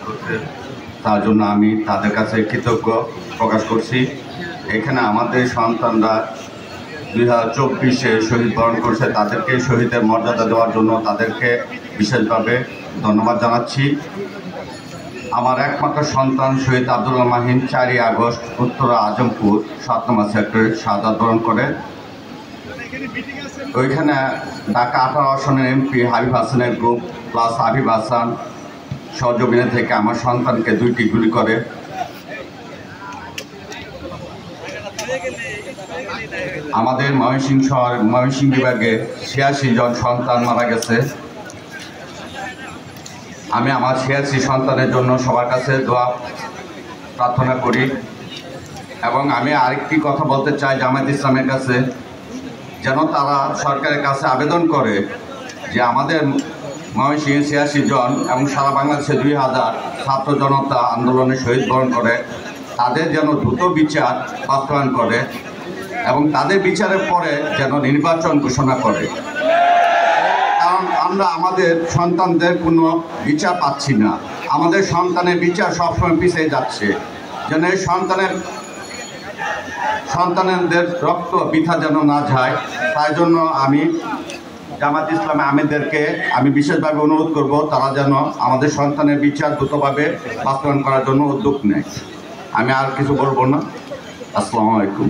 করছে, তার জন্য আমি তাদের কাছে কৃতজ্ঞ প্রকাশ করছি। এখানে আমাদের সন্তানরা 2024-এ শহীদ বরণ করছে, তাদেরকে শহীদের মর্যাদা দেওয়ার জন্য তাদেরকে বিশেষভাবে ধন্যবাদ জানাচ্ছি। আমার একমাত্র সন্তান শহীদ আব্দুল্লাহ মাহিন 4ই আগস্ট উত্তরা আজমপুর 7 নম্বর সেক্টরে শাহাদাত বরণ করে। ওইখানে ঢাকা 18 আসনের এমপি হাবিব হাসানের গ্রুপ প্লাস হাবিব হাসান সহযোগিতা থেকে আমার সন্তানকে 2টি গুলি করে। আমাদের ময়মনসিংহ বিভাগে 86 জন সন্তান মারা গেছে। আমি আমার 86 সন্তানের জন্য সবার কাছে দোয়া প্রার্থনা করি। এবং আমি আরেকটি কথা বলতে চাই জামায়াত ইসলামের কাছে, যেন তারা সরকারের কাছে আবেদন করে যে আমাদের ময়মনসিংহে 86 জন এবং সারা বাংলাদেশে 2000 ছাত্র জনতা আন্দোলনে শহীদ বরণ করে, তাদের যেন দ্রুত বিচার বাস্তবায়ন করে এবং তাদের বিচারের পরে যেন নির্বাচন ঘোষণা করে। কারণ আমরা আমাদের সন্তানদের কোনো বিচার পাচ্ছি না, আমাদের সন্তানের বিচার সবসময় পিছিয়ে যাচ্ছে। যেন এই সন্তানদের রক্ত বৃথা যেন না যায়, তাই জন্য আমি জামায়াত ইসলামী আমিরদেরকে আমি বিশেষভাবে অনুরোধ করব, তারা যেন আমাদের সন্তানের বিচার দ্রুতভাবে বাস্তবায়ন করার জন্য উদ্যোগ নেয়। আমি আর কিছু বলবো না। আসসালামু আলাইকুম।